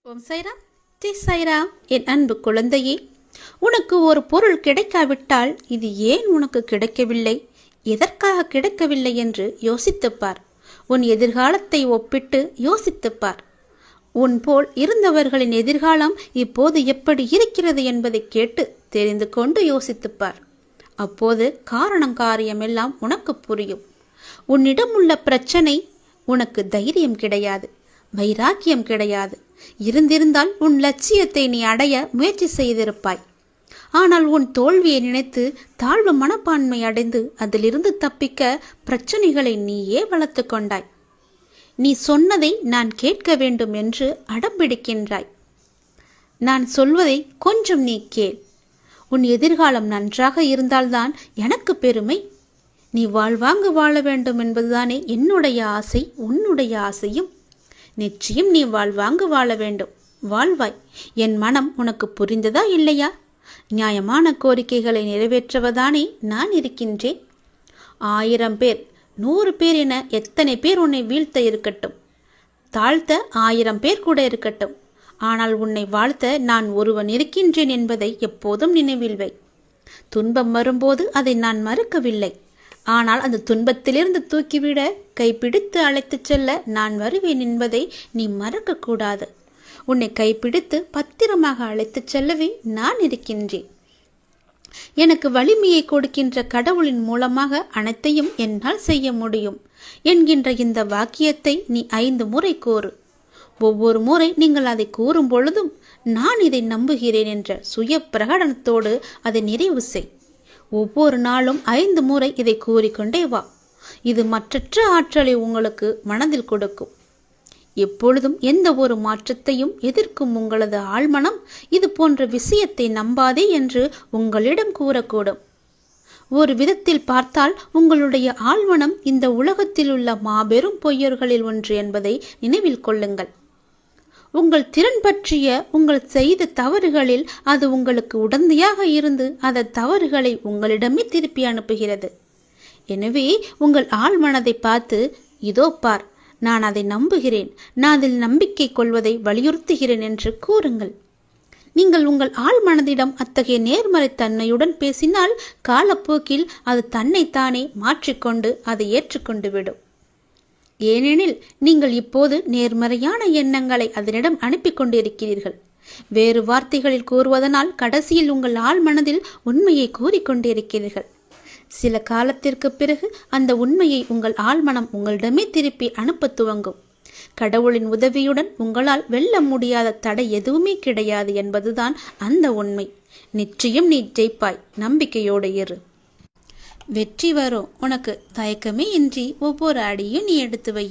ஓம் சாய்ராம். ஜெய் சாய்ராம். என் அன்பு குழந்தையே, உனக்கு ஒரு பொருள் கிடைக்காவிட்டால் இது ஏன் உனக்கு கிடைக்கவில்லை, எதற்காக கிடைக்கவில்லை என்று யோசித்துப்பார். உன் எதிர்காலத்தை ஒப்பிட்டு யோசித்துப்பார். உன் போல் இருந்தவர்களின் எதிர்காலம் இப்போது எப்படி இருக்கிறது என்பதை கேட்டு தெரிந்து கொண்டு யோசித்துப்பார். அப்போது காரணம் காரியமெல்லாம் உனக்கு புரியும். உன்னிடம் உள்ள பிரச்சனை, உனக்கு தைரியம் கிடையாது, வைராக்கியம் கிடையாது. இருந்திருந்தால் உன் லட்சியத்தை நீ அடைய முயற்சி செய்திருப்பாய். ஆனால் உன் தோல்வியை நினைத்து தாழ்வு மனப்பான்மை அடைந்து அதிலிருந்து தப்பிக்க பிரச்சனைகளை நீயே வளர்த்து கொண்டாய். நீ சொன்னதை நான் கேட்க வேண்டும் என்று அடம்பிடிக்கின்றாய். நான் சொல்வதை கொஞ்சம் நீ கேள். உன் எதிர்காலம் நன்றாக இருந்தால்தான் எனக்கு பெருமை. நீ வாழ்வாங்கு வாழ வேண்டும் என்பதுதானே என்னுடைய ஆசை, உன்னுடைய ஆசையும். நிச்சயம் நீ வாழ்வாங்கு வாழ வேண்டும். வாழ்வாய். என் மனம் உனக்கு புரிந்ததா இல்லையா? நியாயமான கோரிக்கைகளை நிறைவேற்றுவதானே நான் இருக்கின்றேன். 1000 பேர் 100 பேர் என எத்தனை பேர் உன்னை வீழ்த்த இருக்கட்டும், தாழ்த்த 1000 பேர் கூட இருக்கட்டும், ஆனால் உன்னை வாழ்த்த நான் ஒருவன் இருக்கின்றேன் என்பதை எப்போதும் நினைவில் வை. துன்பம் வரும்போது அதை நான் மறுக்கவில்லை. ஆனால் அந்த துன்பத்திலிருந்து தூக்கிவிட, கைப்பிடித்து அழைத்துச் செல்ல நான் வருவேன் என்பதை நீ மறக்கக்கூடாது. உன்னை கைப்பிடித்து பத்திரமாக அழைத்துச் செல்லவே நான் இருக்கின்றேன். எனக்கு வலிமையை கொடுக்கின்ற கடவுளின் மூலமாக அனைத்தையும் என்னால் செய்ய முடியும் என்கின்ற இந்த வாக்கியத்தை நீ 5 முறை கூறு. ஒவ்வொரு முறை நீங்கள் அதை கூறும் பொழுதும் நான் இதை நம்புகிறேன் என்ற சுய பிரகடனத்தோடு அதை நிறைவு செய். ஒவ்வொரு நாளும் 5 முறை இதை கூறிக்கொண்டே வா. இது மற்றற்ற ஆற்றலை உங்களுக்கு மனதில் கொடுக்கும். எப்பொழுதும் எந்த ஒரு மாற்றத்தையும் எதிர்க்கும் உங்களது ஆழ்மனம் இது போன்ற விஷயத்தை நம்பாதே என்று உங்களிடம் கூறக்கூடும். ஒரு விதத்தில் பார்த்தால் உங்களுடைய ஆழ்மனம் இந்த உலகத்தில் உள்ள மாபெரும் பொய்யர்களில் ஒன்று என்பதை நினைவில் கொள்ளுங்கள். உங்கள் திறன் பற்றிய உங்கள் செய்த தவறுகளில் அது உங்களுக்கு உடந்தையாக இருந்து அந்த தவறுகளை உங்களிடமே திருப்பி அனுப்புகிறது. எனவே உங்கள் ஆழ்மனதை பார்த்து, இதோ பார், நான் அதை நம்புகிறேன், நான் அதில் நம்பிக்கை கொள்வதை வலியுறுத்துகிறேன் என்று கூறுங்கள். நீங்கள் உங்கள் ஆழ்மனதிடம் அத்தகைய நேர்மறை தன்மையுடன் பேசினால் காலப்போக்கில் அது தன்னைத்தானே மாற்றிக்கொண்டு அதை ஏற்றுக்கொண்டு விடும். ஏனெனில் நீங்கள் இப்போது நேர்மறையான எண்ணங்களை அதனிடம் அனுப்பி கொண்டிருக்கிறீர்கள். வேறு வார்த்தைகளில் கூறுவதனால் கடைசியில் உங்கள் ஆழ்மனதில் உண்மையை கூறிக்கொண்டிருக்கிறீர்கள். சில காலத்திற்கு பிறகு அந்த உண்மையை உங்கள் ஆழ்மனம் உங்களிடமே திருப்பி அனுப்ப துவங்கும். கடவுளின் உதவியுடன் உங்களால் வெல்ல முடியாத தடை எதுவுமே கிடையாது என்பதுதான் அந்த உண்மை. நிச்சயம் நீ ஜெயிப்பாய். நம்பிக்கையோடு இரு. வெற்றி வரும். உனக்கு தயக்கமே இன்றி ஒவ்வொரு அடியும் நீ எடுத்து வை.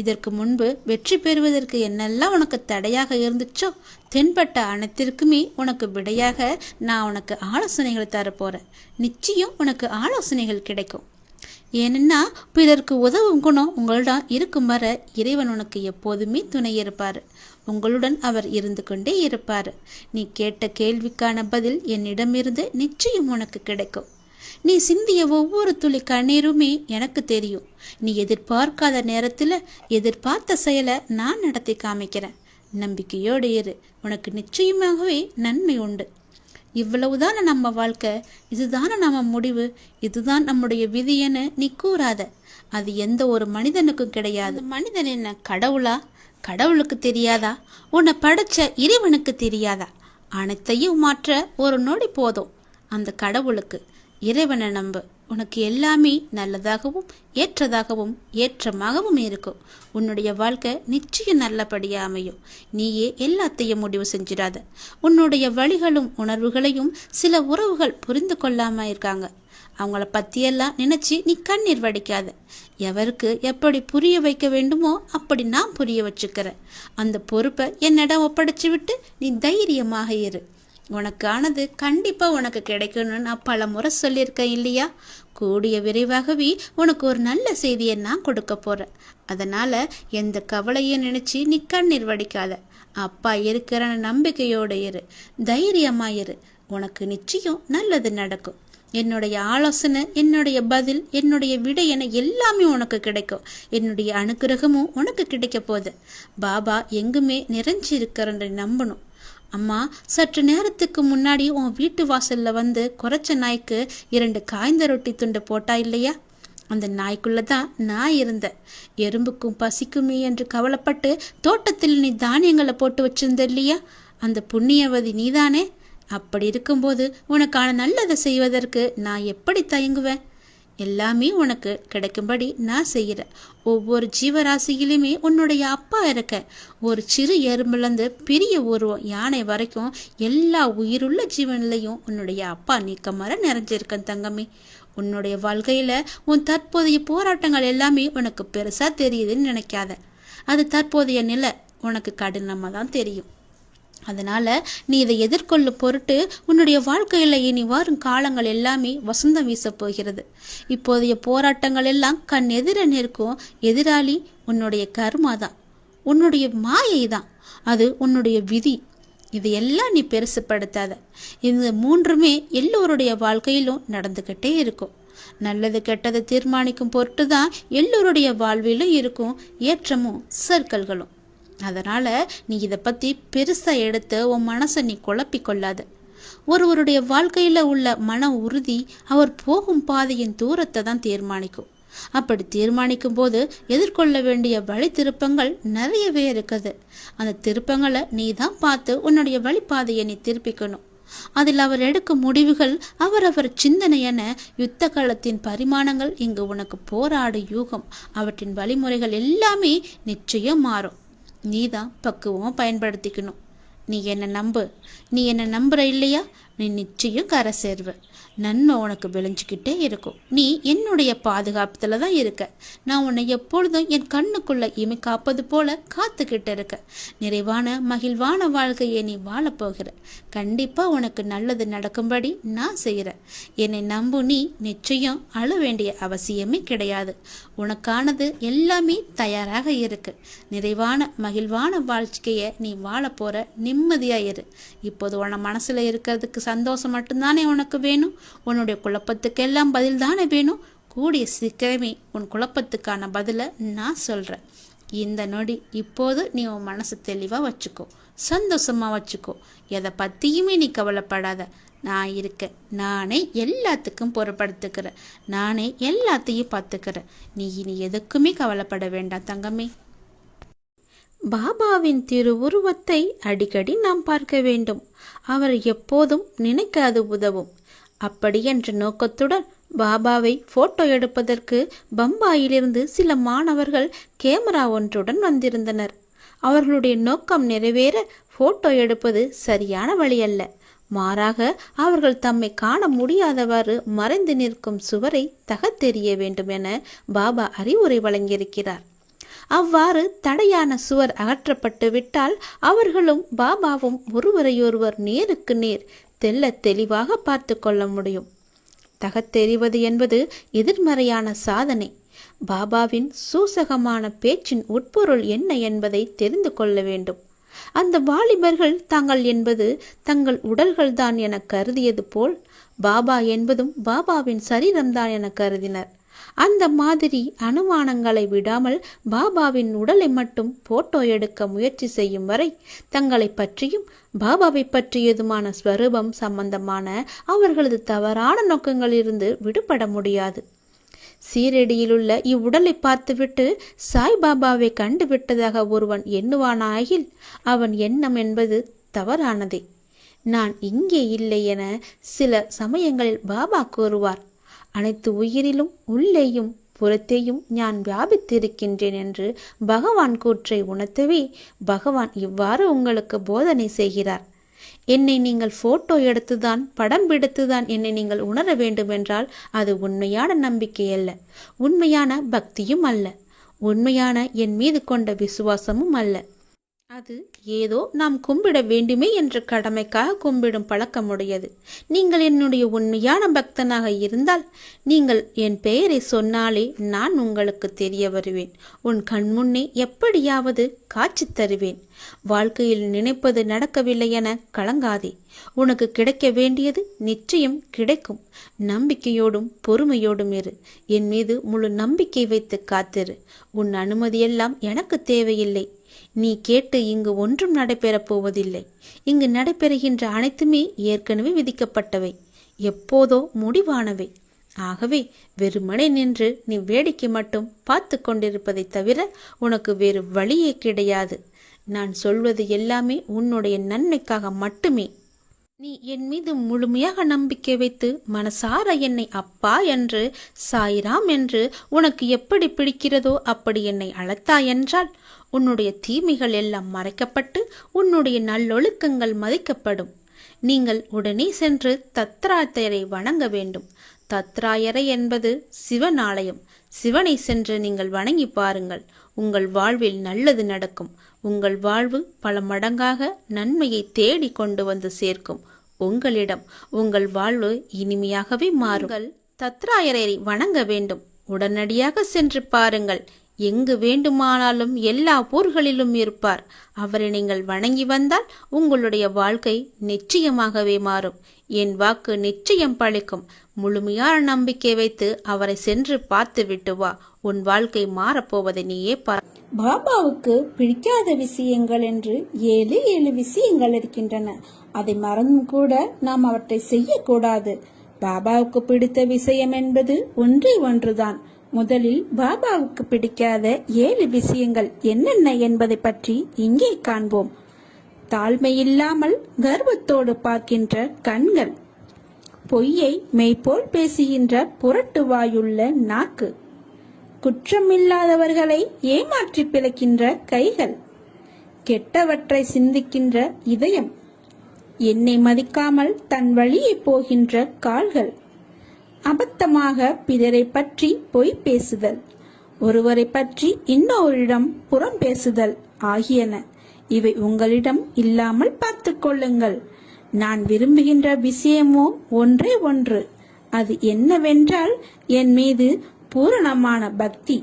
இதற்கு முன்பு வெற்றி பெறுவதற்கு என்னெல்லாம் உனக்கு தடையாக இருந்துச்சோ தென்பட்ட அனைத்திற்குமே உனக்கு விடையாக நான் உனக்கு ஆலோசனைகளை தரப்போறேன். நிச்சயம் உனக்கு ஆலோசனைகள் கிடைக்கும். ஏனென்னா பிறருக்கு உதவும் குணம் உங்களிடம் இருக்கும் வர இறைவன் உனக்கு எப்போதுமே துணை இருப்பார். உங்களுடன் அவர் இருந்து கொண்டே இருப்பார். நீ கேட்ட கேள்விக்கான பதில் என்னிடமிருந்து நிச்சயம் உனக்கு கிடைக்கும். நீ சிந்திய ஒவ்வொரு துளி கண்ணீருமே எனக்கு தெரியும். நீ எதிர்பார்க்காத நேரத்தில் எதிர்பார்த்த செயலை நான் நடத்தி காமிக்கிறேன். நம்பிக்கையோடு இரு. உனக்கு நிச்சயமாகவே நன்மை உண்டு. இவ்வளவுதான நம்ம வாழ்க்கை, இதுதான நம்ம முடிவு, இதுதான் நம்முடைய விதி என நீ கூறாத. அது எந்த ஒரு மனிதனுக்கும் கிடையாது. மனிதன் என்ன கடவுளா? கடவுளுக்கு தெரியாதா? உன்னை படைச்ச இறைவனுக்கு தெரியாதா? அனைத்தையும் மாற்ற ஒரு நொடி போதும் அந்த கடவுளுக்கு. இறைவனை நம்பு. உனக்கு எல்லாமே நல்லதாகவும் ஏற்றதாகவும் ஏற்றமாகவும் இருக்கும். உன்னுடைய வாழ்க்கை நிச்சயம் நல்லபடியாக அமையும். நீயே எல்லாத்தையும் முடிவு செஞ்சிடாத. உன்னுடைய வழிகளும் உணர்வுகளையும் சில உறவுகள் புரிந்து கொள்ளாம இருக்காங்க. அவங்கள பற்றியெல்லாம் நினைச்சு நீ கண்ணீர் வடிக்காத. எவருக்கு எப்படி புரிய வைக்க வேண்டுமோ அப்படி நான் புரிய வச்சுக்கிறேன். அந்த பொறுப்பை என்னிடம் ஒப்படைச்சு விட்டு நீ தைரியமாக இரு. உனக்கானது கண்டிப்பா உனக்கு கிடைக்கணும்னு நான் பல முறை சொல்லியிருக்கேன் இல்லையா? கூடிய விரைவாகவே உனக்கு ஒரு நல்ல செய்தியை நான் கொடுக்க போறேன். அதனால எந்த கவலையும் நினைச்சு நீ கண்ணீர் வடிக்காத. அப்பா இருக்கிற நம்பிக்கையோடு இரு. தைரியமா இரு. உனக்கு நிச்சயம் நல்லது நடக்கும். என்னுடைய ஆலோசனை, என்னுடைய பதில், என்னுடைய விடை என எல்லாமே உனக்கு கிடைக்கும். என்னுடைய அனுக்கிரகமும் உனக்கு கிடைக்க போகுது. பாபா எங்குமே நிறைஞ்சி இருக்கிறன்ற நம்பணும். அம்மா, சற்று நேரத்துக்கு முன்னாடி உன் வீட்டு வாசல்ல வந்து குறைச்ச நாய்க்கு 2 காய்ந்த ரொட்டி துண்டு போட்டா இல்லையா? அந்த நாய்க்குள்ளதான் நான் இருந்தேன். எறும்புக்கும் பசிக்குமே என்று கவலைப்பட்டு தோட்டத்தில் நீ தானியங்களை போட்டு வச்சிருந்த இல்லையா? அந்த புண்ணியவதி நீதானே? அப்படி இருக்கும்போது உனக்கான நல்லதை செய்வதற்கு நான் எப்படி தயங்குவேன்? எல்லாமே உனக்கு கிடைக்கும்படி நான் செய்கிறேன். ஒவ்வொரு ஜீவராசியிலுமே உன்னுடைய அப்பா இருக்க. ஒரு சிறு எறும்புலேருந்து பெரிய உருவம் யானை வரைக்கும் எல்லா உயிருள்ள ஜீவனிலையும் உன்னுடைய அப்பா நீக்கமர நிறைஞ்சிருக்கேன் தங்கமே. உன்னுடைய வாழ்க்கையில உன் தற்போதைய போராட்டங்கள் எல்லாமே உனக்கு பெருசா தெரியுதுன்னு நினைக்காத. அது தற்போதைய நிலை உனக்கு கடினமா தான் தெரியும். அதனால நீ இதை எதிர்கொள்ளும் பொருட்டு உன்னுடைய வாழ்க்கையில இனி வரும் காலங்கள் எல்லாமே வசந்தம் வீச போகிறது. இப்போதைய போராட்டங்கள் எல்லாம் கண் எதிர நிற்கும் எதிராளி உன்னுடைய கர்மா தான், உன்னுடைய மாயை தான், அது உன்னுடைய விதி. இதையெல்லாம் நீ பெருசுப்படுத்தாத. இந்த 3மே எல்லோருடைய வாழ்க்கையிலும் நடந்துகிட்டே இருக்கும். நல்லது கெட்டதை தீர்மானிக்கும் பொருட்டு தான் எல்லோருடைய வாழ்விலும் இருக்கும் ஏற்றமும் சர்க்கல்களும். அதனால நீ இதை பத்தி பெருசா எடுத்து உன் மனசை நீ குழப்பிக் கொள்ளாத. ஒருவருடைய வாழ்க்கையில உள்ள மன உறுதி அவர் போகும் பாதையின் தூரத்தை தான் தீர்மானிக்கும். அப்படி தீர்மானிக்கும் போது எதிர்கொள்ள வேண்டிய வழி திருப்பங்கள் நிறையவே இருக்குது. அந்த திருப்பங்களை நீ தான் பார்த்து உன்னுடைய வழிபாதையை நீ திருப்பிக்கணும். அதில் அவர் எடுக்கும் முடிவுகள் அவரவர் சிந்தனை என யுத்த காலத்தின் பரிமாணங்கள் இங்கு உனக்கு போராடு யூகம். அவற்றின் வழிமுறைகள் எல்லாமே நிச்சயம் மாறும். நீ தான் பக்குவமாக பயன்படுத்திக்கணும். நீ என்னை நம்பு. நீ என்னை நம்புற இல்லையா? நீ நிச்சயம் கரை சேர்வ. நன்மை உனக்கு விளைஞ்சிக்கிட்டே இருக்கும். நீ என்னுடைய பாதுகாப்புல தான் இருக்க. நான் உன்னை எப்பொழுதும் என் கண்ணுக்குள்ள இமை காப்பது போல காத்துக்கிட்டு இருக்க. நிறைவான மகிழ்வான வாழ்க்கையை நீ வாழப்போகிற. கண்டிப்பா உனக்கு நல்லது நடக்கும்படி நான் செய்கிறேன். என்னை நம்பு. நீ நிச்சயம் அழ வேண்டிய அவசியமே கிடையாது. உனக்கானது எல்லாமே தயாராக இருக்கு. நிறைவான மகிழ்வான வாழ்க்கையை நீ வாழ போற. நிம்மதியா இரு. இப்போது உன மனசுல இருக்கிறதுக்கு சந்தோஷம் மட்டும்தானே உனக்கு வேணும்? உன்னுடைய குழப்பத்துக்கெல்லாம் பதில் தானே வேணும்? கூடிய சீக்கிரமே உன் குழப்பத்துக்கான பதிலை நான் சொல்றேன். இந்த நொடி இப்போது நீ உன் மனசு தெளிவா வச்சுக்கோ, சந்தோஷமா வச்சுக்கோ. எதை பத்தியுமே நீ கவலைப்படாத. நான் இருக்கேன். நானே எல்லாத்துக்கும் பொறுப்படுத்துக்கிறேன். நானே எல்லாத்தையும் பார்த்துக்கிறேன். நீ இனி எதுக்குமே கவலைப்பட வேண்டாம் தங்கமே. பாபாவின் திருவுருவத்தை அடிக்கடி நாம் பார்க்க வேண்டும். அவர் எப்போதும் நினைக்காது உதவும். அப்படி என்ற நோக்கத்துடன் பாபாவை போட்டோ எடுப்பதற்கு பம்பாயிலிருந்து சில மாணவர்கள் கேமரா ஒன்றுடன் வந்திருந்தனர். அவர்களுடைய நோக்கம் நிறைவேற போட்டோ எடுப்பது சரியான வழி அல்ல. மாறாக அவர்கள் தம்மை காண முடியாதவாறு மறைந்து நிற்கும் சுவரை தகத்தெறிய வேண்டும் என பாபா அறிவுரை வழங்கியிருக்கிறார். அவ்வாறு தடையான சுவர் அகற்றப்பட்டு விட்டால் அவர்களும் பாபாவும் ஒருவரையொருவர் நேருக்கு நேர் தெல்ல தெளிவாக பார்த்து கொள்ள முடியும். தகத்தெறிவது என்பது எதிர்மறையான சாதனை. பாபாவின் சூசகமான பேச்சின் உட்பொருள் என்ன என்பதை தெரிந்து கொள்ள வேண்டும். அந்த வாலிபர்கள் தாங்கள் என்பது தங்கள் உடல்கள்தான் என கருதியது போல் பாபா என்பதும் பாபாவின் சரீரம்தான் என கருதினர். அந்த மாதிரி அனுமானங்களை விடாமல் பாபாவின் உடலை மட்டும் போட்டோ எடுக்க முயற்சி செய்யும் வரை தங்களை பற்றியும் பாபாவை பற்றியதுமான ஸ்வரூபம் சம்பந்தமான அவர்களது தவறான நோக்கங்களிலிருந்து விடுபட முடியாது. சீரடியிலுள்ள இவ்வுடலை பார்த்துவிட்டு சாய்பாபாவை கண்டுவிட்டதாக ஒருவன் எண்ணுவானாகில் அவன் எண்ணம் என்பது தவறானதே. நான் இங்கே இல்லை என சில சமயங்களில் பாபா கூறுவார். அனைத்து உயிரிலும் உள்ளேயும் புறத்தேயும் நான் வியாபித்திருக்கின்றேன் என்று பகவான் கூற்றை உணர்த்தவே பகவான் இவ்வாறு உங்களுக்கு போதனை செய்கிறார். என்னை நீங்கள் போட்டோ எடுத்துதான் படம் பிடித்துதான் என்னை நீங்கள் உணர வேண்டும் என்றால் அது உண்மையான நம்பிக்கை அல்ல, உண்மையான பக்தியும் அல்ல, உண்மையான என் மீது கொண்ட விசுவாசமும் அல்ல. அது ஏதோ நாம் கும்பிட வேண்டுமே என்ற கடமைக்காக கும்பிடும் பழக்கமுடையது. நீங்கள் என்னுடைய உண்மையான பக்தனாக இருந்தால் நீங்கள் என் பெயரை சொன்னாலே நான் உங்களுக்கு தெரிய வருவேன். உன் கண்முன்னே எப்படியாவது காட்சி தருவேன். வாழ்க்கையில் நினைப்பது நடக்கவில்லை என கலங்காதே. உனக்கு கிடைக்க வேண்டியது நிச்சயம் கிடைக்கும். நம்பிக்கையோடும் பொறுமையோடும் இரு. என் மீது முழு நம்பிக்கை வைத்து காத்திரு. உன் அனுமதியெல்லாம் எனக்கு தேவையில்லை. நீ கேட்டு இங்கு ஒன்றும் நடைபெறப் போவதில்லை. இங்கு நடைபெறுகின்ற அனைத்துமே ஏற்கனவே விதிக்கப்பட்டவை, எப்போதோ முடிவானவை. ஆகவே வெறுமனே நின்று நீ வேடிக்கை மட்டும் பார்த்து கொண்டிருப்பதை தவிர உனக்கு வேறு வழியே கிடையாது. நான் சொல்வது எல்லாமே உன்னுடைய நன்மைக்காக மட்டுமே. நீ என் மீது முழுமையாக நம்பிக்கை வைத்து மனசார என்னை அப்பா என்று, சாய்ராம் என்று உனக்கு எப்படி பிடிக்கிறதோ அப்படி என்னை அழைத்தாய் என்றால் உன்னுடைய தீமைகள் எல்லாம் மறைக்கப்பட்டு உன்னுடைய நல்லொழுக்கங்கள் மதிக்கப்படும். நீங்கள் உடனே சென்று தத்ராயரை வணங்க வேண்டும். தத்ராயரை என்பது சிவன் ஆலயம். சிவனை சென்று நீங்கள் வணங்கி பாருங்கள். உங்கள் வாழ்வில் நல்லது நடக்கும். உங்கள் வாழ்வு பல மடங்காக நன்மையை தேடி கொண்டு வந்து சேர்க்கும். உங்களிடம் உங்கள் வாழ்வு இனிமையாகவே மாறுங்கள். தத்ராயரை வணங்க வேண்டும். உடனடியாக சென்று பாருங்கள். எங்கு வேண்டுமானாலும் எல்லா ஊர்களிலும் இருப்பார். அவரை நீங்கள் வணங்கி வந்தால் உங்களுடைய வாழ்க்கை நிச்சயமாகவே மாறும். என் வாக்கு நிச்சயம் பழிக்கும். முழுமையான நம்பிக்கை வைத்து அவரை சென்று பார்த்து விட்டு வா. உன் வாழ்க்கை மாறப்போவதை நீயே பார். பாபாவுக்கு பிடிக்காத விஷயங்கள் என்று 7 விஷயங்கள் இருக்கின்றன. அதை மறந்தும் கூட நாம் அவற்றை செய்யக்கூடாது. பாபாவுக்கு பிடித்த விஷயம் என்பது ஒன்றே ஒன்றுதான். முதலில் பாபாவுக்கு பிடிக்காத 7 விஷயங்கள் என்னென்ன என்பதை பற்றி இங்கே காண்போம். தாழ்மையில்லாமல் கர்வத்தோடு பார்க்கின்ற கண்கள், பொய்யை மெய்போல் பேசுகின்ற புரட்டு வாயுள்ள நாக்கு, குற்றமில்லாதவர்களை ஏமாற்றி பிழைக்கின்ற கைகள், கெட்டவற்றை சிந்திக்கின்ற இதயம், என்னை மதிக்காமல் தன் வழியே போகின்ற கால்கள், அபத்தமாக பிறரை பற்றி பொய் பேசுதல், ஒருவரை பற்றி இன்னொருடம் புறம் பேசுதல் ஆகியன. இவை உங்களிடம் இல்லாமல் பார்த்து கொள்ளுங்கள். நான் விரும்புகின்ற விஷயமோ ஒன்றே ஒன்று. அது என்னவென்றால் என் மீது பூரணமான பக்தி,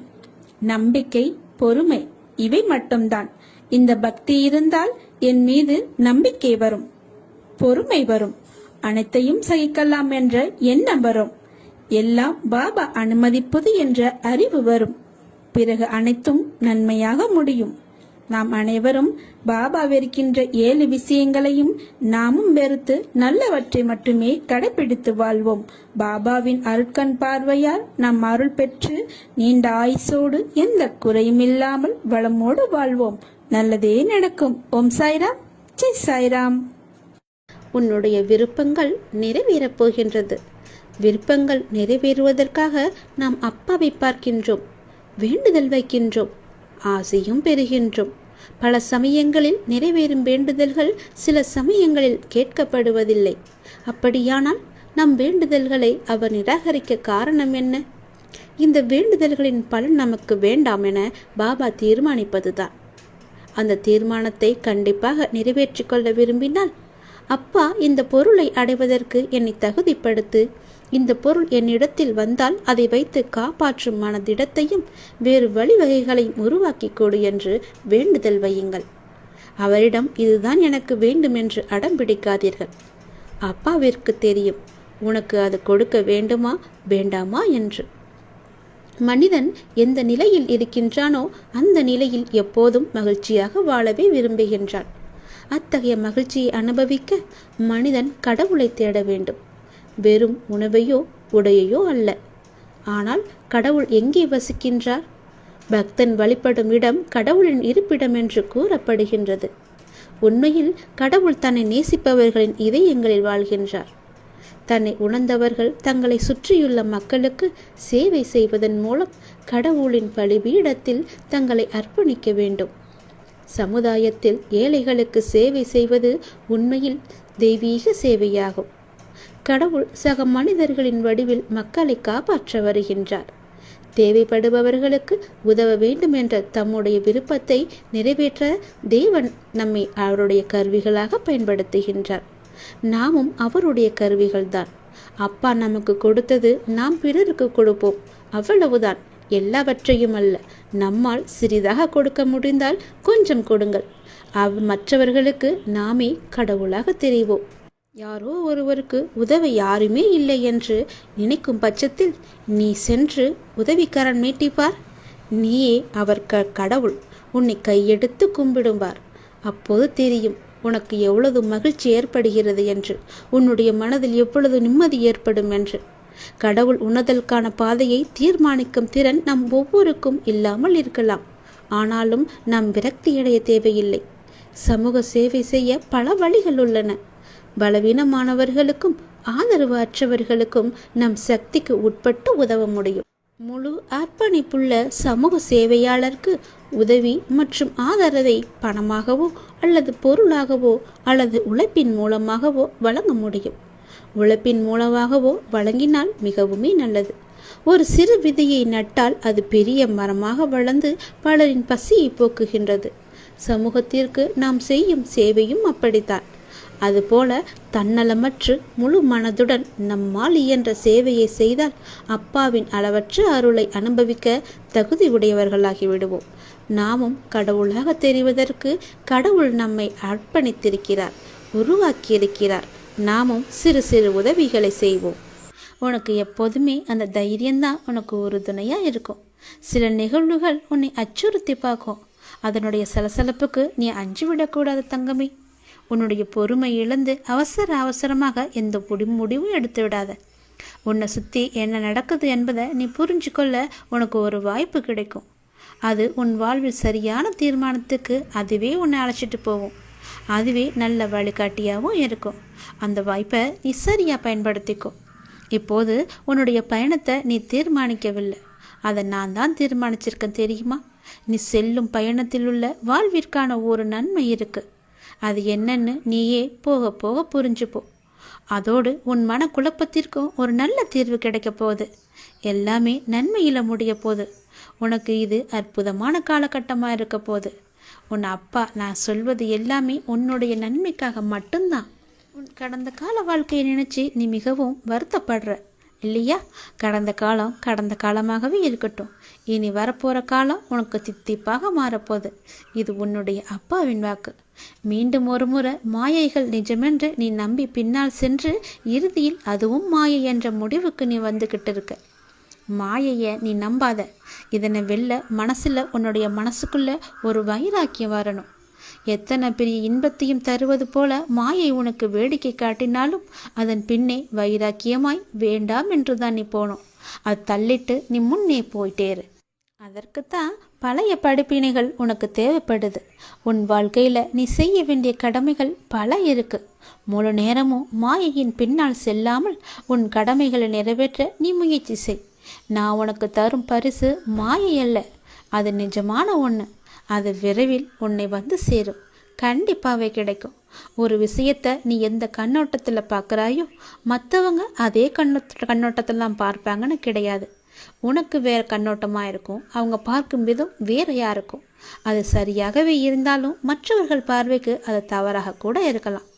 நம்பிக்கை, பொறுமை. இவை மட்டும்தான். இந்த பக்தி இருந்தால் என் மீது நம்பிக்கை வரும், பொறுமை வரும், அனைத்தையும் சகிக்கலாம் என்ற எண்ணம் வரும், எல்லாம் பாபா அனுமதிப்பது என்ற அறிவு வரும். பிறகு அனைத்தும் நன்மையாக முடியும். நாம் அனைவரும் பாபா வெறுக்கின்ற 7 விஷயங்களையும் நாமும் வெறுத்து நல்லவற்றை மட்டுமே கடைபிடித்து வாழ்வோம். பாபாவின் அருட்கண் பார்வையால் நாம் அருள் பெற்று நீண்ட ஆயுசோடு எந்த குறையும் இல்லாமல் வளமோடு வாழ்வோம். நல்லதே நடக்கும். ஓம் சாய்ராம், ஜெய் சாய்ராம். உன்னுடைய விருப்பங்கள் நிறைவேறப் போகின்றது. விருப்பங்கள் நிறைவேறுவதற்காக நாம் அப்பாவை பார்க்கின்றோம், வேண்டுதல் வைக்கின்றோம், ஆசையும் பெறுகின்றோம். பல சமயங்களில் நிறைவேறும் வேண்டுதல்கள் சில சமயங்களில் கேட்கப்படுவதில்லை. அப்படியானால் நம் வேண்டுதல்களை அவர் நிராகரிக்க காரணம் என்ன? இந்த வேண்டுதல்களின் பலன் நமக்கு வேண்டாம் என பாபா தீர்மானிப்பதுதான். அந்த தீர்மானத்தை கண்டிப்பாக நிறைவேற்றிக் கொள்ள விரும்பினால், அப்பா இந்த பொருளை அடைவதற்கு என்னை தகுதிப்படுத்து, இந்த பொருள் என்னிடத்தில் வந்தால் அதை வைத்து காப்பாற்றும் மனதிடத்தையும் வேறு வழிவகைகளையும் உருவாக்கி கொடு என்று வேண்டுதல் வையுங்கள். அவரிடம் இதுதான் எனக்கு வேண்டும் என்று அடம் பிடிக்காதீர்கள். அப்பாவிற்கு தெரியும் உனக்கு அது கொடுக்க வேண்டுமா வேண்டாமா என்று. மனிதன் எந்த நிலையில் இருக்கின்றானோ அந்த நிலையில் எப்போதும் மகிழ்ச்சியாக வாழவே விரும்புகின்றான். அத்தகைய மகிழ்ச்சியை அனுபவிக்க மனிதன் கடவுளை தேட வேண்டும். வெறும் உணவையோ உடையையோ அல்ல. ஆனால் கடவுள் எங்கே வசிக்கின்றார்? பக்தன் வழிபடும் இடம் கடவுளின் இருப்பிடம் என்று கூறப்படுகின்றது. உண்மையில் கடவுள் தன்னை நேசிப்பவர்களின் இதயங்களில் வாழ்கின்றார். தன்னை உணர்ந்தவர்கள் தங்களை சுற்றியுள்ள மக்களுக்கு சேவை செய்வதன் மூலம் கடவுளின் பலிபீடத்தில் தங்களை அர்ப்பணிக்க வேண்டும். சமுதாயத்தில் ஏழைகளுக்கு சேவை செய்வது உண்மையில் தெய்வீக சேவையாகும். கடவுள் சக மனிதர்களின் வடிவில் மக்களை காப்பாற்ற வருகின்றார். தேவைப்படுபவர்களுக்கு உதவ வேண்டும் என்ற தம்முடைய விருப்பத்தை நிறைவேற்ற தேவன் நம்மை அவருடைய கருவிகளாக பயன்படுத்துகின்றார். நாமும் அவருடைய கருவிகள்தான். அப்பா நமக்கு கொடுத்தது நாம் பிறருக்கு கொடுப்போம், அவ்வளவுதான். எல்லாவற்றையும் அல்ல, நம்மால் சிறிதாக கொடுக்க முடிந்தால் கொஞ்சம் கொடுங்கள். மற்றவர்களுக்கு நாமே கடவுளாக தெரிவோம். யாரோ ஒருவருக்கு உதவ யாருமே இல்லை என்று நினைக்கும் பட்சத்தில் நீ சென்று உதவிக்கரம் நீட்டிப்பார். நீயே அவர் கடவுள் உன்னை கையெடுத்து கும்பிடுவார். அப்போது தெரியும் உனக்கு எவ்வளவு மகிழ்ச்சி ஏற்படுகிறது என்று, உன்னுடைய மனதில் எவ்வளவு நிம்மதி ஏற்படும் என்று. கடவுள் உணர்தலுக்கான பாதையை தீர்மானிக்கும் திறன் நம் ஒவ்வொருக்கும் இல்லாமல் இருக்கலாம். ஆனாலும் நாம் விரக்தியடைய தேவையில்லை. சமூக சேவை செய்ய பல வழிகள் உள்ளன. பலவீனமானவர்களுக்கும் ஆதரவு அற்றவர்களுக்கும் நம் சக்திக்கு உட்பட்டு உதவ முடியும். முழு அர்ப்பணிப்புள்ள சமூக சேவையாளருக்கு உதவி மற்றும் ஆதரவை பணமாகவோ அல்லது பொருளாகவோ அல்லது உழைப்பின் மூலமாகவோ வழங்க முடியும். உழைப்பின் மூலமாகவோ வழங்கினால் மிகவுமே நல்லது. ஒரு சிறு விதையை நட்டால் அது பெரிய மரமாக வளர்ந்து பலரின் பசியை போக்குகின்றது. சமூகத்திற்கு நாம் செய்யும் சேவையும் அப்படித்தான். அதுபோல தன்னலமற்று முழு மனதுடன் நம்மால் இயன்ற சேவையை செய்தால் அப்பாவின் அளவற்ற அருளை அனுபவிக்க தகுதி உடையவர்களாகி விடுவோம். நாமும் கடவுளாக தெரிவதற்கு கடவுள் நம்மை அர்ப்பணித்திருக்கிறார், உருவாக்கியிருக்கிறார். நாமும் சிறு சிறு உதவிகளை செய்வோம். உனக்கு எப்போதுமே அந்த தைரியம்தான் உனக்கு உறுதுணையாக இருக்கும். சில நிகழ்வுகள் உன்னை அச்சுறுத்தி பார்க்கும். அதனுடைய சலசலப்புக்கு நீ அஞ்சு விடக்கூடாது தங்கமே. உன்னுடைய பொறுமை இழந்து அவசரமாக எந்த முடிவும் எடுத்து விடாத. உன்னை சுற்றி என்ன நடக்குது என்பதை நீ புரிஞ்சு கொள்ள உனக்கு ஒரு வாய்ப்பு கிடைக்கும். அது உன் வாழ்வில் சரியான தீர்மானத்துக்கு அதுவே உன்னை அழைச்சிட்டு போகும். அதுவே நல்ல வழிகாட்டியாகவும் இருக்கும். அந்த வாய்ப்பை நீ சரியாக பயன்படுத்திக்கோ. இப்போது உன்னுடைய பயணத்தை நீ தீர்மானிக்கவில்லை, அதை நான் தான் தீர்மானிச்சிருக்கேன் தெரியுமா? நீ செல்லும் பயணத்தில் உள்ள வாழ்விற்கான ஒரு நன்மை இருக்கு. அது என்னன்னு நீயே போக போக புரிஞ்சுப்போ. அதோடு உன் மன குழப்பத்திற்கும் ஒரு நல்ல தீர்வு கிடைக்க போகுது. எல்லாமே நன்மையில முடிய போகுது. உனக்கு இது அற்புதமான காலகட்டமாக இருக்க போகுது. உன் அப்பா நான் சொல்வது எல்லாமே உன்னுடைய நன்மைக்காக மட்டும்தான். உன் கடந்த கால வாழ்க்கையை நினைச்சு நீ மிகவும் வருத்தப்படுற இல்லையா? கடந்த காலம் கடந்த காலமாகவே இருக்கட்டும். இனி வரப்போகிற காலம் உனக்கு தித்திப்பாக மாறப்போகுது. இது உன்னுடைய அப்பாவின் வாக்கு. மீண்டும் ஒரு முறை மாயைகள் நிஜமென்று நீ நம்பி பின்னால் சென்று இறுதியில் அதுவும் மாயை என்ற முடிவுக்கு நீ வந்துக்கிட்டு இருக்க. மாயையை நீ நம்பாத. இதனை வெல்ல மனசில் உன்னுடைய மனசுக்குள்ள ஒரு வைராக்கியம் வரணும். எத்தனை பெரிய இன்பத்தையும் தருவது போல மாயை உனக்கு வேடிக்கை காட்டினாலும் அதன் பின்னே வைராக்கியமாய் வேண்டாம் என்று தான் நீ போகணும். அது தள்ளிட்டு நீ முன்னே போயிட்டேரு. அதற்குத்தான் பழைய படிப்பினைகள் உனக்கு தேவைப்படுது. உன் வாழ்க்கையில் நீ செய்ய வேண்டிய கடமைகள் பல இருக்கு. முழு நேரமும் மாயையின் பின்னால் செல்லாமல் உன் கடமைகளை நிறைவேற்ற நீ முயற்சி செய். நான் உனக்கு தரும் பரிசு மாயை அல்ல, அது நிஜமான ஒன்று. அது விரைவில் உன்னை வந்து சேரும். கண்டிப்பாகவே கிடைக்கும். ஒரு விஷயத்தை நீ எந்த கண்ணோட்டத்தில் பார்க்குறாயோ மற்றவங்க அதே கண்ணோட்டத்தில் தான் பார்ப்பாங்கன்னு கிடையாது. உனக்கு வேறு கண்ணோட்டமாக இருக்கும், அவங்க பார்க்கும் விதம் வேறையாக இருக்கும். அது சரியாகவே இருந்தாலும் மற்றவர்கள் பார்வைக்கு அது தவறாக கூட இருக்கலாம்.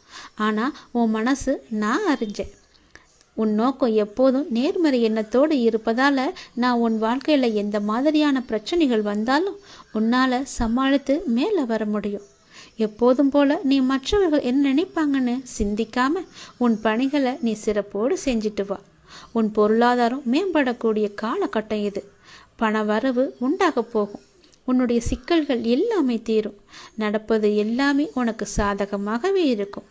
ஆனால் உன் மனசு நான் அறிஞ்சேன். உன் நோக்கம் எப்போதும் நேர்மறை எண்ணத்தோடு இருப்பதால் நான் உன் வாழ்க்கையில் எந்த மாதிரியான பிரச்சனைகள் வந்தாலும் உன்னால் சமாளித்து மேலே வர முடியும். எப்போதும் போல நீ மற்றவர்கள் என்ன நினைப்பாங்கன்னு சிந்திக்காம உன் பணிகளை நீ சிறப்போடு செஞ்சுட்டு வா. உன் பொருளாதாரம் மேம்படக்கூடிய காலகட்டம் இது. பண வரவு உண்டாக போகும். உன்னுடைய சிக்கல்கள் எல்லாமே தீரும். நடப்பது எல்லாமே உனக்கு சாதகமாகவே இருக்கும்.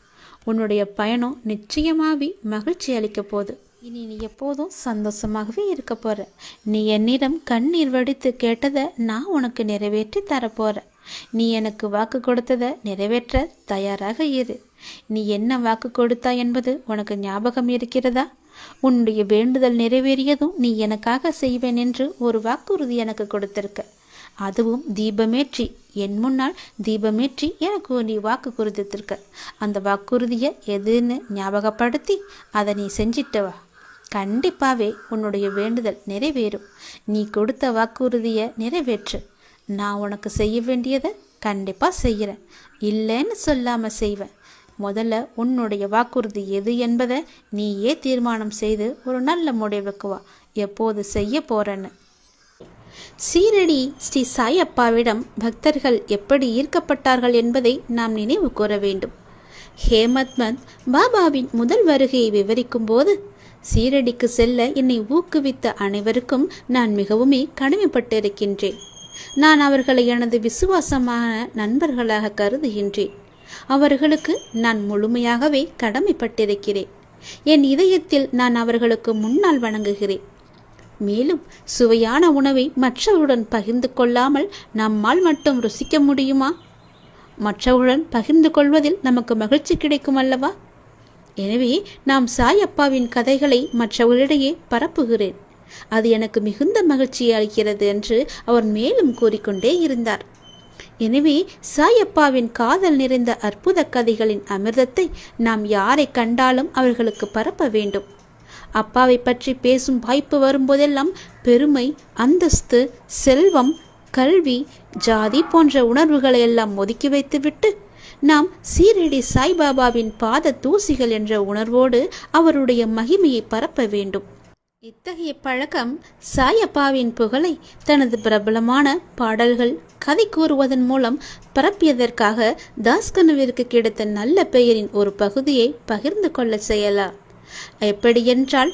உன்னுடைய பயணம் நிச்சயமாகவே மகிழ்ச்சி அளிக்க போகுது. இனி நீ எப்போதும் சந்தோஷமாகவே இருக்க போற. நீ என்னிடம் கண்ணீர் வடித்து கேட்டதை நான் உனக்கு நிறைவேற்றி தரப்போற. நீ எனக்கு வாக்கு கொடுத்ததை நிறைவேற்ற தயாராக இரு. நீ என்ன வாக்கு கொடுத்தா என்பது உனக்கு ஞாபகம் இருக்கிறதா? உன்னுடைய வேண்டுதல் நிறைவேறியதும் நீ எனக்காக செய்வேன் என்று ஒரு வாக்குறுதி எனக்கு கொடுத்திருக்க. அதுவும் தீபமேற்றி, என் முன்னால் தீபமேற்றி எனக்கு நீ வாக்கு கொடுத்திருக்க. அந்த வாக்குறுதியை எதுன்னு ஞாபகப்படுத்தி அதை நீ செஞ்சிட்டு வா. கண்டிப்பாவே உன்னுடைய வேண்டுதல் நிறைவேறும். நீ கொடுத்த வாக்குறுதியை நிறைவேற்று. நான் உனக்கு செய்ய வேண்டியதை கண்டிப்பாக செய்கிறேன், இல்லைன்னு சொல்லாமல் செய்வேன். முதல்ல உன்னுடைய வாக்குறுதி எது என்பதை நீயே தீர்மானம் செய்து ஒரு நல்ல முடிவுக்கு வா, எப்போது செய்ய போறேன்னு. சீரடி ஸ்ரீ சாயப்பாவிடம் பக்தர்கள் எப்படி ஈர்க்கப்பட்டார்கள் என்பதை நாம் நினைவு கூற வேண்டும். ஹேமத்மந்த் பாபாவின் முதல் வருகையை விவரிக்கும் போது, சீரடிக்கு செல்ல என்னை ஊக்குவித்த அனைவருக்கும் நான் மிகவுமே கடமைப்பட்டிருக்கின்றேன். நான் அவர்களை எனது விசுவாசமான நண்பர்களாக கருதுகின்றேன். அவர்களுக்கு நான் முழுமையாகவே கடமைப்பட்டிருக்கிறேன். என் இதயத்தில் நான் அவர்களுக்கு முன்னால் வணங்குகிறேன். மேலும் சுவையான உணவை மற்றவருடன் பகிர்ந்து கொள்ளாமல் நம்மால் மட்டும் ருசிக்க முடியுமா? மற்றவருடன் பகிர்ந்து கொள்வதில் நமக்கு மகிழ்ச்சி கிடைக்கும் அல்லவா? எனவே நாம் சாயப்பாவின் கதைகளை மற்றவர்களிடையே பரப்புகிறேன். அது எனக்கு மிகுந்த மகிழ்ச்சியை அளிக்கிறது என்று அவர் மேலும் கூறிக்கொண்டே இருந்தார். எனவே சாயப்பாவின் காதல் நிறைந்த அற்புத கதைகளின் அமிர்தத்தை நாம் யாரை கண்டாலும் அவர்களுக்கு பரப்ப வேண்டும். அப்பாவை பற்றி பேசும் வாய்ப்பு வரும்போதெல்லாம் பெருமை, அந்தஸ்து, செல்வம், கல்வி, ஜாதி போன்ற உணர்வுகளை எல்லாம் ஒதுக்கி வைத்துவிட்டு நாம் சீரடி சாய்பாபாவின் பாத தூசிகள் என்ற உணர்வோடு அவருடைய மகிமையை பரப்ப வேண்டும். இத்தகைய பழக்கம் சாயப்பாவின் புகழை தனது பிரபலமான பாடல்கள், கதை கூறுவதன் மூலம் பரப்பியதற்காக தாஸ்கனுவிற்கு கிடைத்த நல்ல பெயரின் ஒரு பகுதியை பகிர்ந்து கொள்ள செய்யலாம். எப்படியென்றால்,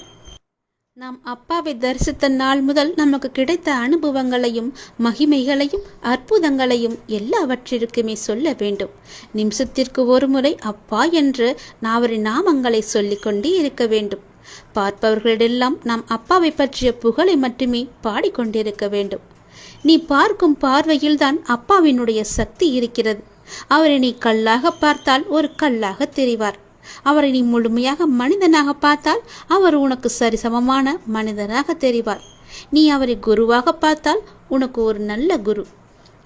நாம் அப்பாவை தரிசித்த நாள் முதல் நமக்கு கிடைத்த அனுபவங்களையும் மகிமைகளையும் அற்புதங்களையும் எல்லாவற்றிற்குமே சொல்ல வேண்டும். நிமிஷத்திற்கு ஒரு முறை அப்பா என்று அவரின் நாமங்களை சொல்லிக்கொண்டே இருக்க வேண்டும். பார்ப்பவர்களிடெல்லாம் நாம் அப்பாவை பற்றிய புகழை மட்டுமே பாடிக்கொண்டிருக்க வேண்டும். நீ பார்க்கும் பார்வையில்தான் அப்பாவினுடைய சக்தி இருக்கிறது. அவரை நீ கல்லாக பார்த்தால் ஒரு கல்லாக தெரிவார். அவரை நீ முழுமையாக மனிதனாக பார்த்தால் அவர் உனக்கு சரிசமமான மனிதனாக தெரிவார். நீ அவரை குருவாக பார்த்தால் உனக்கு ஒரு நல்ல குரு.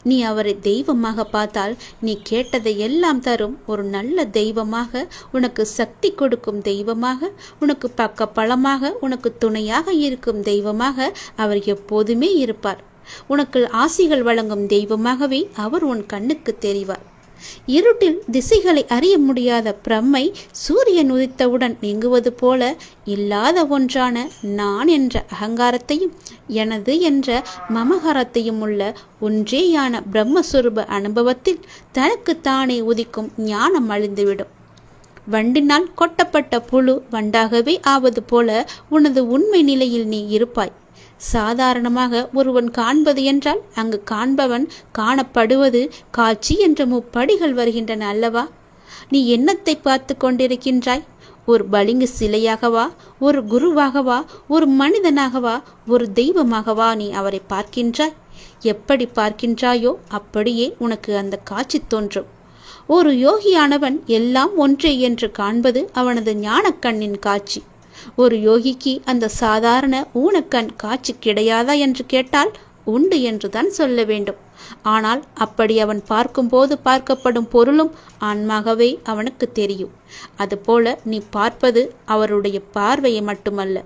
நீ அவரை தெய்வமாக பார்த்தால் நீ கேட்டதை எல்லாம் தரும் ஒரு நல்ல தெய்வமாக, உனக்கு சக்தி கொடுக்கும் தெய்வமாக, உனக்கு பக்க பலமாக, உனக்கு துணையாக இருக்கும் தெய்வமாக அவர் எப்போதுமே இருப்பார். உனக்கு ஆசிகள் வழங்கும் தெய்வமாகவே அவர் உன் கண்ணுக்கு தெரிவார். இருட்டில் திசைகளை அறிய முடியாத பிரம்மை சூரியன் உதித்தவுடன் நீங்குவது போல இல்லாத ஒன்றான நான் என்ற அகங்காரத்தையும் எனது என்ற மமகாரத்தையும் உள்ள ஒன்றேயான பிரம்மஸ்வரூப அனுபவத்தில் தனக்கு தானே உதிக்கும் ஞானம் அழிந்துவிடும். வண்டினால் கொட்டப்பட்ட புழு வண்டாகவே ஆவது போல உனது உண்மை நிலையில் நீ இருப்பாய். சாதாரணமாக ஒருவன் காண்பது என்றால் அங்கு காண்பவன் காணப்படுவது காட்சி என்ற முப்படிகள் வருகின்றன அல்லவா? நீ என்னத்தை பார்த்து கொண்டிருக்கின்றாய்? ஒரு பளிங்கு சிலையாகவா, ஒரு குருவாகவா, ஒரு மனிதனாகவா, ஒரு தெய்வமாகவா நீ அவரை பார்க்கின்றாய்? எப்படி பார்க்கின்றாயோ அப்படியே உனக்கு அந்த காட்சி தோன்றும். ஒரு யோகியானவன் எல்லாம் ஒன்றே என்று காண்பது அவனது ஞானக்கண்ணின் காட்சி. ஒரு யோகிக்கு அந்த சாதாரண ஊனக்கண் காட்சி கிடையாதா என்று கேட்டால் உண்டு என்றுதான் சொல்ல வேண்டும். ஆனால் அப்படி அவன் பார்க்கும்போது பார்க்கப்படும் பொருளும் ஆன்மாகவே அவனுக்கு தெரியும். அதுபோல நீ பார்ப்பது அவருடைய பார்வையை மட்டுமல்ல,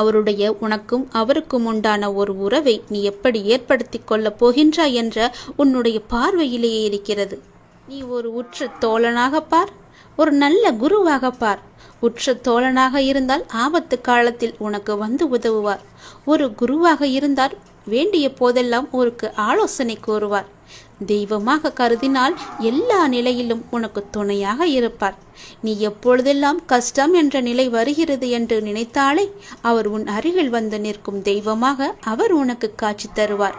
அவருடைய உனக்கும் அவருக்கும் உண்டான ஒரு உறவை நீ எப்படி ஏற்படுத்தி கொள்ளப் போகின்றாய் என்ற உன்னுடைய பார்வையிலேயே இருக்கிறது. நீ ஒரு உற்ற தோழனாக பார், ஒரு நல்ல குருவாக பார். உற்ற தோழனாக இருந்தால் ஆபத்து காலத்தில் உனக்கு வந்து உதவுவார். ஒரு குருவாக இருந்தால் வேண்டிய போதெல்லாம் உனக்கு ஆலோசனை கூறுவார். தெய்வமாக கருதினால் எல்லா நிலையிலும் உனக்கு துணையாக இருப்பார். நீ எப்பொழுதெல்லாம் கஷ்டம் என்ற நிலை வருகிறது என்று நினைத்தாலே அவர் உன் அருகில் வந்து நிற்கும் தெய்வமாக அவர் உனக்கு காட்சி தருவார்.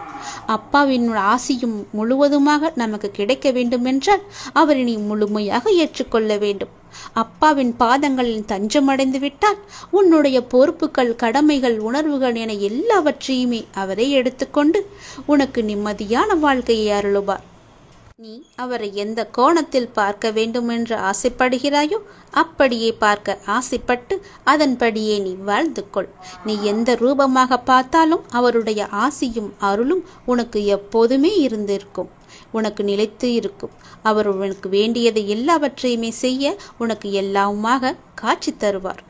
அப்பாவின் ஆசியும் முழுவதுமாக நமக்கு கிடைக்க வேண்டும் என்றால் அவரை நீ முழுமையாக ஏற்றுக்கொள்ள வேண்டும். அப்பாவின் பாதங்களில் தஞ்சமடைந்து விட்டால் உன்னுடைய பொறுப்புகள், கடமைகள், உணர்வுகள் என எல்லாவற்றையுமே அவரை எடுத்துக்கொண்டு உனக்கு நிம்மதியான வாழ்க்கையை அருளுவார். நீ அவரை எந்த கோணத்தில் பார்க்க வேண்டும் என்று ஆசைப்படுகிறாயோ அப்படியே பார்க்க ஆசைப்பட்டு அதன்படியே நீ வாழ்ந்து கொள். நீ எந்த ரூபமாக பார்த்தாலும் அவருடைய ஆசியும் அருளும் உனக்கு எப்போதுமே இருந்திருக்கும், உனக்கு நிலைத்து இருக்கும். அவர் உனக்கு வேண்டியதை எல்லாவற்றையுமே செய்ய உனக்கு எல்லாமாக காட்சி தருவார்.